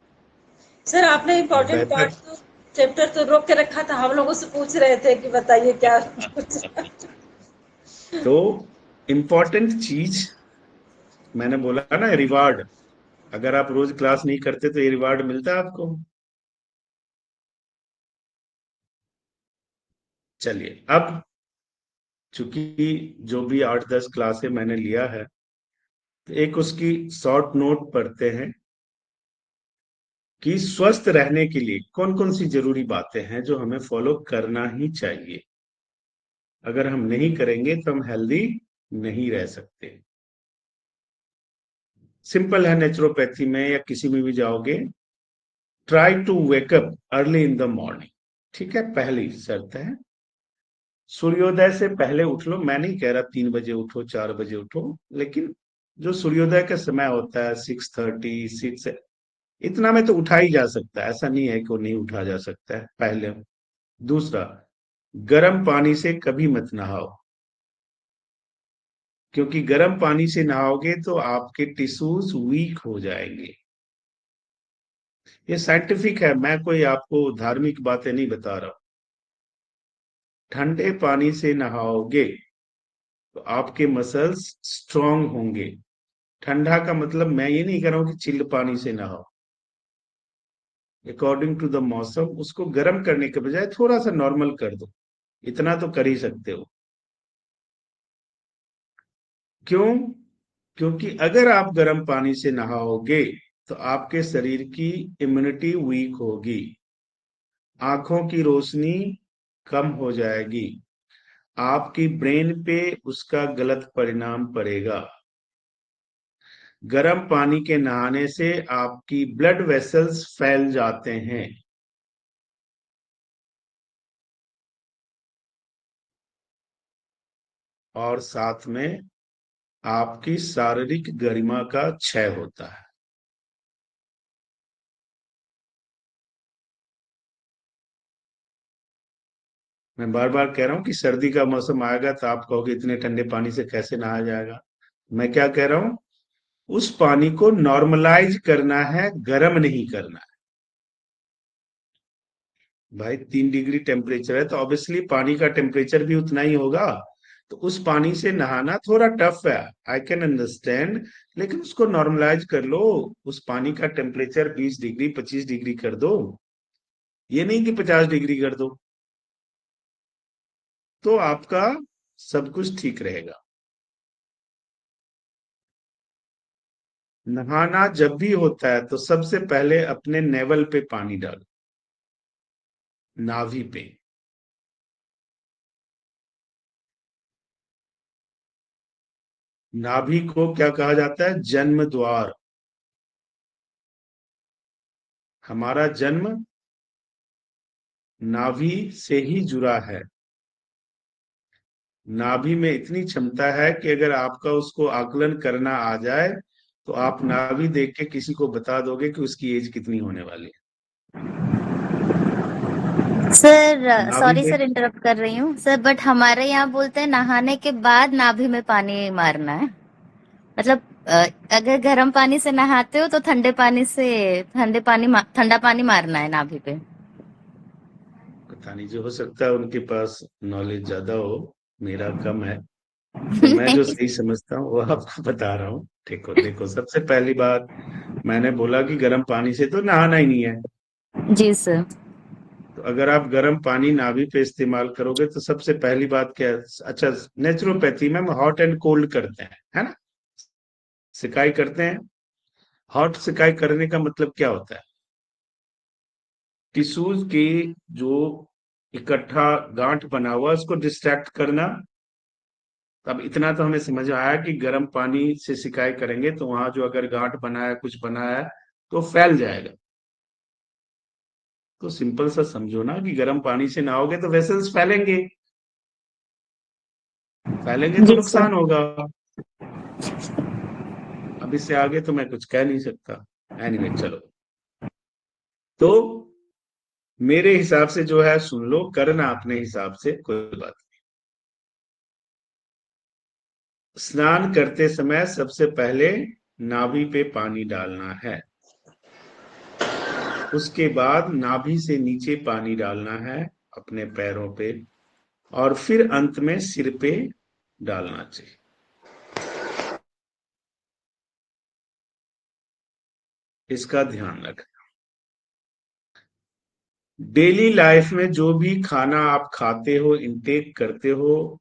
सर आपने और इम्पोर्टेंट बेहतर पार्ट तो चैप्टर तो रोक के रखा था, हम लोगों से पूछ रहे थे कि बताइए क्या कुछ। तो इम्पोर्टेंट चीज मैंने बोला ना, रिवार्ड। अगर आप रोज क्लास नहीं करते तो ये रिवार्ड मिलता है आपको। चलिए, अब चूंकि जो भी 8-10 क्लासें मैंने लिया है, तो एक उसकी शॉर्ट नोट पढ़ते हैं कि स्वस्थ रहने के लिए कौन कौन सी जरूरी बातें हैं जो हमें फॉलो करना ही चाहिए। अगर हम नहीं करेंगे तो हम हेल्दी नहीं रह सकते। सिंपल है, नेचुरोपैथी में या किसी में भी जाओगे, try to wake up early in the morning. ठीक है, पहली शर्त है सूर्योदय से पहले उठ लो। मैं नहीं कह रहा 3 बजे उठो, 4 बजे उठो, लेकिन जो सूर्योदय का समय होता है 6:30, 6, इतना में तो उठा ही जा सकता है। ऐसा नहीं है कि वो नहीं उठा जा सकता है पहले। दूसरा, गर्म पानी से कभी मत नहाओ, क्योंकि गर्म पानी से नहाओगे तो आपके टिश्यूज वीक हो जाएंगे। ये साइंटिफिक है, मैं कोई आपको धार्मिक बातें नहीं बता रहा हूं। ठंडे पानी से नहाओगे तो आपके मसल्स स्ट्रांग होंगे। ठंडा का मतलब मैं ये नहीं कह रहा हूं कि चिल्ड पानी से नहाओ। अकॉर्डिंग टू द मौसम उसको गर्म करने के बजाय थोड़ा सा नॉर्मल कर दो, इतना तो कर ही सकते हो। क्यों? क्योंकि अगर आप गर्म पानी से नहाओगे तो आपके शरीर की इम्यूनिटी वीक होगी, आंखों की रोशनी कम हो जाएगी, आपकी ब्रेन पे उसका गलत परिणाम पड़ेगा। गर्म पानी के नहाने से आपकी ब्लड वेसल्स फैल जाते हैं, और साथ में आपकी शारीरिक गरिमा का क्षय होता है। मैं बार बार कह रहा हूं कि सर्दी का मौसम आएगा तो आप कहोगे इतने ठंडे पानी से कैसे नहाया जाएगा। मैं क्या कह रहा हूं, उस पानी को नॉर्मलाइज करना है, गर्म नहीं करना है। भाई 3 डिग्री टेम्परेचर है तो ऑब्वियसली पानी का टेम्परेचर भी उतना ही होगा। तो उस पानी से नहाना थोड़ा टफ है, आई कैन अंडरस्टैंड, लेकिन उसको नॉर्मलाइज कर लो। उस पानी का टेम्परेचर 20 डिग्री, 25 डिग्री कर दो, ये नहीं कि 50 डिग्री कर दो, तो आपका सब कुछ ठीक रहेगा। नहाना जब भी होता है तो सबसे पहले अपने नेवल पे पानी डालो, नाभि पे। नाभि को क्या कहा जाता है? जन्म द्वार। हमारा जन्म नाभि से ही जुड़ा है। नाभि में इतनी क्षमता है कि अगर आपका उसको आकलन करना आ जाए तो आप नाभि देख के किसी को बता दोगे कि उसकी एज कितनी होने वाली है। सर नाभि सॉरी में सर, इंटरप्ट कर रही हूँ सर, बट हमारे यहाँ बोलते हैं नहाने के बाद नाभि में पानी मारना है। मतलब अगर गर्म पानी से नहाते हो तो ठंडा पानी मारना है नाभि पे। पता नहीं, जो हो सकता है उनके पास नॉलेज ज्यादा हो, मेरा कम है। तो मैं जो नहीं। सही समझता हूँ वो आपको बता रहा हूँ। देखो देखो, सबसे पहली बात मैंने बोला कि गर्म पानी से तो नहाना ही नहीं है। जी सर। तो अगर आप गर्म पानी नाभि पे इस्तेमाल करोगे तो सबसे पहली बात क्या है? अच्छा, नेचुरोपैथी में हम हॉट एंड कोल्ड करते हैं, है ना, सिकाई करते हैं। हॉट सिकाई करने का मतलब क्या होता है? टिश्यूज के जो इकट्ठा गांठ बना हुआ उसको डिस्ट्रैक्ट करना। अब इतना तो हमें समझ आया कि गर्म पानी से सिकाई करेंगे तो वहां जो अगर गांठ बना है, कुछ बना है, तो फैल जाएगा। तो सिंपल सा समझो ना कि गर्म पानी से नहाओगे तो वेसल्स फैलेंगे। फैलेंगे तो जी सर। नुकसान होगा। अब इससे आगे तो मैं कुछ कह नहीं सकता। एनीवे चलो, तो मेरे हिसाब से जो है सुन लो, करना अपने हिसाब से, कोई बात नहीं। स्नान करते समय सबसे पहले नाभि पे पानी डालना है, उसके बाद नाभि से नीचे पानी डालना है अपने पैरों पे, और फिर अंत में सिर पे डालना चाहिए। इसका ध्यान रखना। डेली लाइफ में जो भी खाना आप खाते हो, इंटेक करते हो,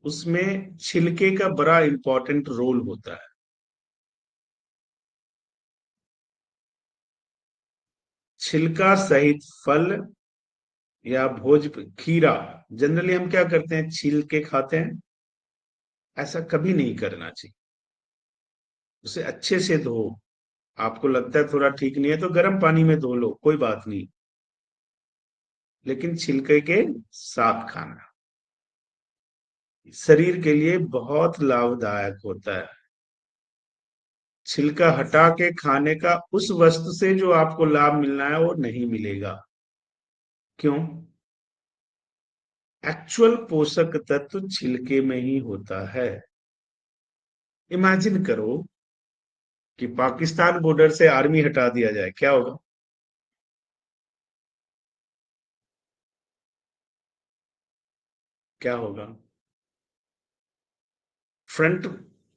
उसमें छिलके का बड़ा इंपॉर्टेंट रोल होता है। छिलका सहित फल या भोज, खीरा, जनरली हम क्या करते हैं, छील के खाते हैं। ऐसा कभी नहीं करना चाहिए। उसे अच्छे से धो, आपको लगता है थोड़ा ठीक नहीं है तो गर्म पानी में धो लो, कोई बात नहीं, लेकिन छिलके के साथ खाना शरीर के लिए बहुत लाभदायक होता है। छिलका हटा के खाने का उस वस्तु से जो आपको लाभ मिलना है वो नहीं मिलेगा। क्यों? एक्चुअल पोषक तत्व छिलके में ही होता है। इमेजिन करो कि पाकिस्तान बॉर्डर से आर्मी हटा दिया जाए, क्या होगा? क्या होगा? फ्रंट,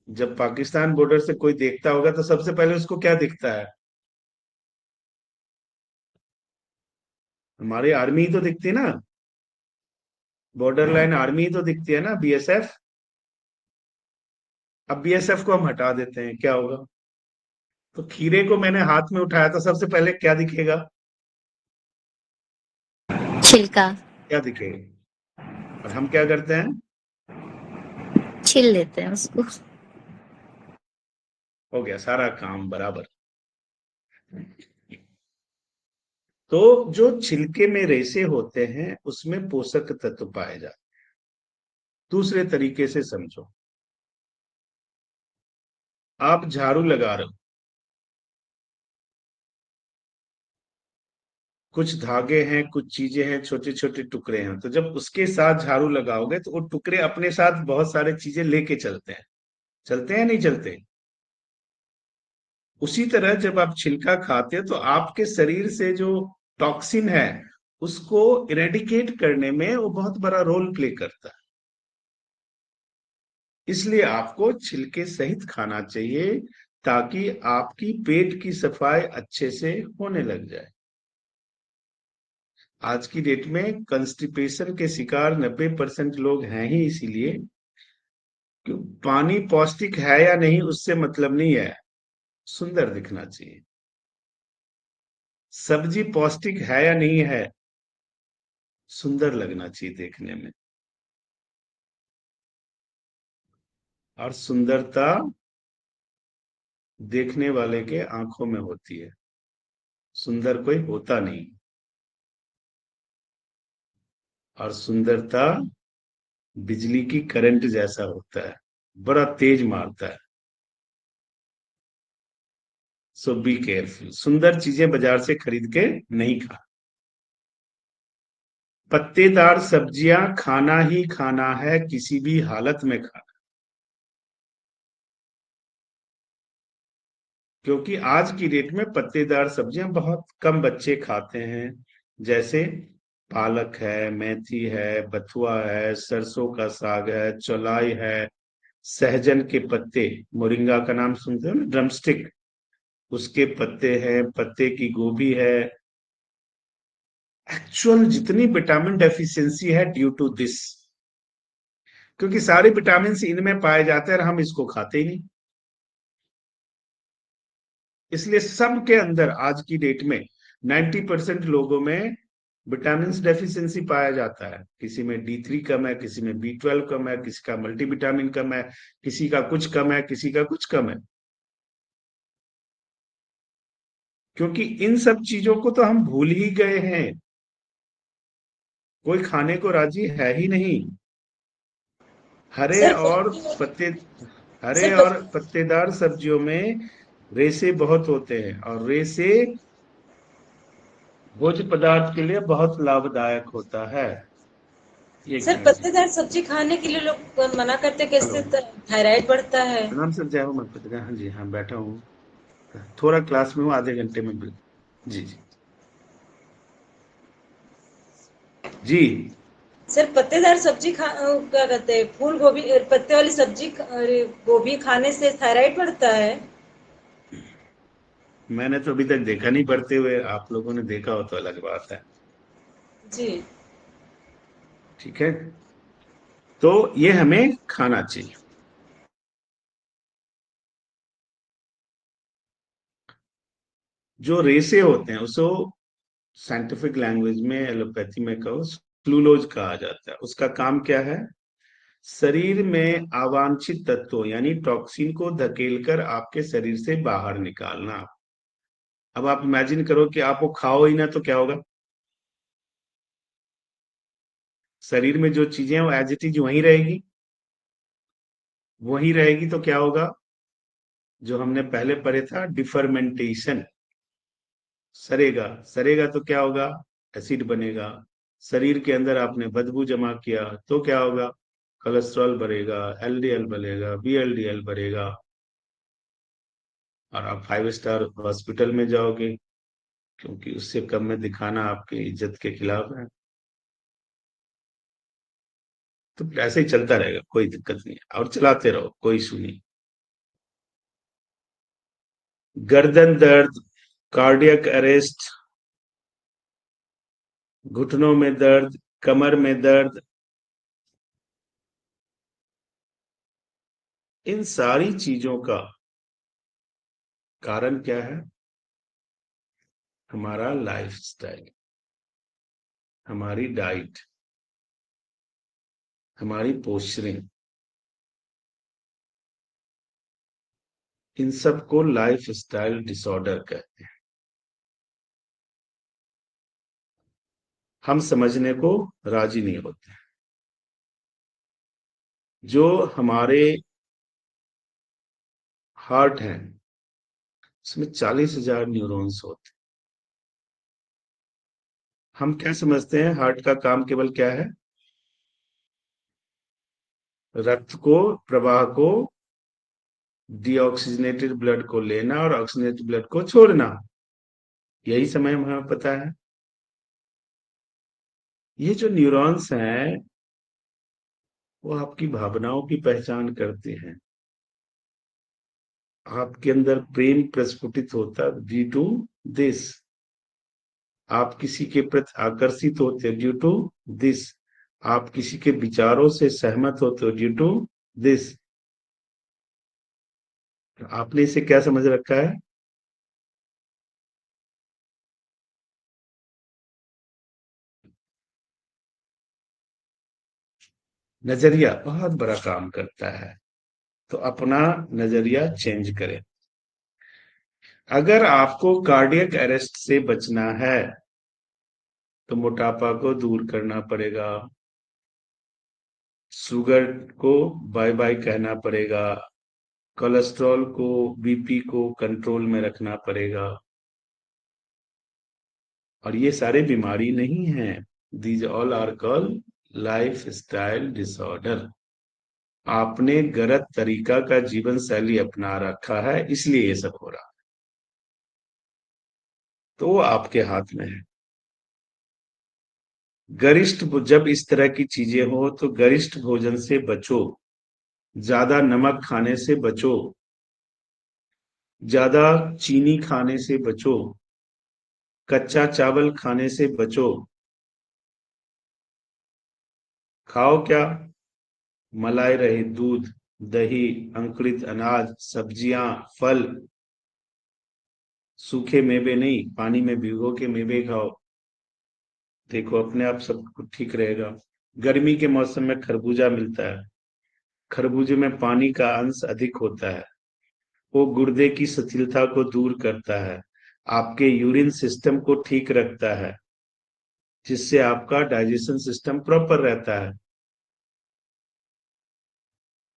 जब पाकिस्तान बॉर्डर से कोई देखता होगा तो सबसे पहले उसको क्या दिखता है? हमारी आर्मी ही तो दिखती है ना, बॉर्डर लाइन आर्मी ही तो दिखती है ना, बीएसएफ। अब बीएसएफ को हम हटा देते हैं, क्या होगा? तो खीरे को मैंने हाथ में उठाया तो सबसे पहले क्या दिखेगा? छिलका। क्या दिखेगा? और हम क्या करते हैं? छील लेते हैं उसको। हो गया सारा काम बराबर। तो जो छिलके में रेशे होते हैं उसमें पोषक तत्व पाए जाते हैं। दूसरे तरीके से समझो, आप झाड़ू लगा रहे हो, कुछ धागे हैं, कुछ चीजें हैं, छोटे छोटे टुकड़े हैं, तो जब उसके साथ झाड़ू लगाओगे तो वो टुकड़े अपने साथ बहुत सारे चीजें लेके चलते हैं। चलते हैं नहीं चलते? उसी तरह जब आप छिलका खाते हो तो आपके शरीर से जो टॉक्सिन है उसको इरेडिकेट करने में वो बहुत बड़ा रोल प्ले करता है। इसलिए आपको छिलके सहित खाना चाहिए ताकि आपकी पेट की सफाई अच्छे से होने लग जाए। आज की डेट में कंस्टिपेशन के शिकार 90% लोग हैं ही इसीलिए कि पानी पौष्टिक है या नहीं उससे मतलब नहीं है, सुंदर दिखना चाहिए। सब्जी पौष्टिक है या नहीं है, सुंदर लगना चाहिए देखने में। और सुंदरता देखने वाले के आंखों में होती है, सुंदर कोई होता नहीं। और सुंदरता बिजली की करंट जैसा होता है, बड़ा तेज मारता है। सो बी केयरफुल, सुंदर चीजें बाजार से खरीद के नहीं खा। पत्तेदार सब्जियां खाना ही खाना है, किसी भी हालत में खाना, क्योंकि आज की डेट में पत्तेदार सब्जियां बहुत कम बच्चे खाते हैं। जैसे पालक है, मेथी है, बथुआ है, सरसों का साग है, चौलाई है, सहजन के पत्ते, मोरिंगा का नाम सुनते हो ना, ड्रमस्टिक, उसके पत्ते हैं, पत्ते की गोभी है। एक्चुअल जितनी विटामिन डेफिशिएंसी है ड्यू टू दिस, क्योंकि सारे विटामिन इनमें पाए जाते हैं और हम इसको खाते ही नहीं। इसलिए सबके अंदर आज की डेट में 90% लोगों में विटामिन डेफिशिएंसी पाया जाता है। किसी में D3 कम है, किसी में B12 कम है, किसी का मल्टीविटामिन कम है, किसी का कुछ कम है, किसी का कुछ कम है। क्योंकि इन सब चीजों को तो हम भूल ही गए हैं, कोई खाने को राजी है ही नहीं। हरे सर और पत्ते हरे सर और पत्तेदार सब्जियों में रेशे बहुत होते हैं, और रेशे भोज्य पदार्थ के लिए बहुत लाभदायक होता है। एक सर मिनट। पत्तेदार सब्जी खाने के लिए लोग मना करते हैं, हेलो, कैसे थायराइड बढ़ता है। प्रणाम सर, जय हो। मैं पत्रकार, हाँ जी, हाँ बैठा हूँ, थोड़ा क्लास में हूँ, आधे घंटे में जी जी जी। सर पत्तेदार सब्जी क्या कहते हैं, फूल गोभी पत्ते वाली सब्जी अरे, गोभी खाने से थायराइड बढ़ता है। मैंने तो अभी तक देखा नहीं पढ़ते हुए, आप लोगों ने देखा हो तो अलग बात है। जी। ठीक है, तो ये हमें खाना चाहिए। जो रेशे होते हैं उसको साइंटिफिक लैंग्वेज में, एलोपैथी में कहो, स्लूलोज कहा जाता है। उसका काम क्या है? शरीर में अवांछित तत्वों यानी टॉक्सिन को धकेलकर आपके शरीर से बाहर निकालना। अब आप इमेजिन करो कि आप वो खाओ ही ना, तो क्या होगा? शरीर में जो चीजें हैं वो एज इट इज वहीं रहेगी, वहीं रहेगी, तो क्या होगा? जो हमने पहले पढ़े था, डिफर्मेंटेशन। सरेगा, सरेगा तो क्या होगा? एसिड बनेगा। शरीर के अंदर आपने बदबू जमा किया तो क्या होगा? कोलेस्ट्रॉल बढ़ेगा, एलडीएल बढ़ेगा, बीएलडीएल बढ़ेगा, और आप 5 स्टार हॉस्पिटल में जाओगे, क्योंकि उससे कम में दिखाना आपकी इज्जत के खिलाफ है। तो ऐसे ही चलता रहेगा, कोई दिक्कत नहीं है, और चलाते रहो, कोई इशू नहीं। गर्दन दर्द, कार्डियक अरेस्ट, घुटनों में दर्द, कमर में दर्द, इन सारी चीजों का कारण क्या है? हमारा लाइफस्टाइल, हमारी डाइट, हमारी पोस्चरिंग, इन सब को लाइफ स्टाइल डिसऑर्डर कहते हैं। हम समझने को राजी नहीं होते। जो हमारे हार्ट है, उसमें 40,000 न्यूरॉन्स होते हैं। हम क्या समझते हैं? हार्ट का काम केवल क्या है? रक्त को, प्रवाह को, डीऑक्सीजनेटेड ब्लड को लेना और ऑक्सीजनेटेड ब्लड को छोड़ना, यही समय हमें पता है। ये जो न्यूरॉन्स हैं, वो आपकी भावनाओं की पहचान करते हैं। आपके अंदर प्रेम प्रस्फुटित होता ड्यू टू दिस। आप किसी के प्रति आकर्षित होते ड्यू टू दिस। आप किसी के विचारों से सहमत होते हो ड्यू टू दिस। आपने इसे क्या समझ रखा है? नजरिया बहुत बड़ा काम करता है, तो अपना नजरिया चेंज करें। अगर आपको कार्डियक अरेस्ट से बचना है तो मोटापा को दूर करना पड़ेगा, शुगर को बाय बाय कहना पड़ेगा, कोलेस्ट्रॉल को, बीपी को कंट्रोल में रखना पड़ेगा। और ये सारे बीमारी नहीं है, these all are call lifestyle disorder. आपने गलत तरीका का जीवन शैली अपना रखा है, इसलिए ये सब हो रहा है। तो वो आपके हाथ में है। गरिष्ठ, जब इस तरह की चीजें हो तो गरिष्ठ भोजन से बचो, ज्यादा नमक खाने से बचो, ज्यादा चीनी खाने से बचो, कच्चा चावल खाने से बचो। खाओ क्या? मलाई रहित दूध, दही, अंकुरित अनाज, सब्जियां, फल, सूखे मेवे नहीं, पानी में भिगो के मेवे खाओ। देखो अपने आप सब कुछ ठीक रहेगा। गर्मी के मौसम में खरबूजा मिलता है, खरबूजे में पानी का अंश अधिक होता है, वो गुर्दे की शिथिलता को दूर करता है, आपके यूरिन सिस्टम को ठीक रखता है, जिससे आपका डाइजेशन सिस्टम प्रॉपर रहता है।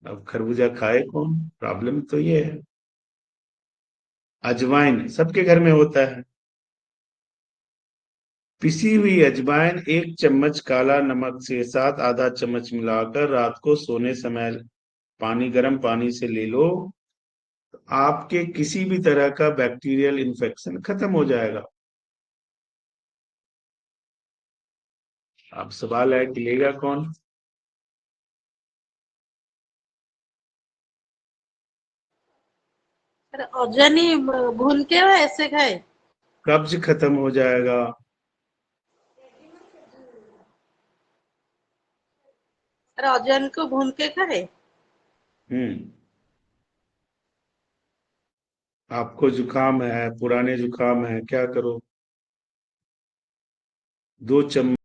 अब खरबूजा खाए कौन, प्रॉब्लम तो ये है। अजवाइन सबके घर में होता है। पिसी हुई अजवाइन 1 चम्मच काला नमक से साथ आधा चम्मच मिलाकर रात को सोने समय गर्म पानी से ले लो, तो आपके किसी भी तरह का बैक्टीरियल इन्फेक्शन खत्म हो जाएगा। अब सवाल है कि लेगा कौन? अरे औजनी भून के ऐसे खाए? कब्ज खत्म हो जाएगा। अरे औजन को भून के खाए? हम्म। आपको जुकाम है, पुराने जुकाम है, क्या करो? 2 चम्मच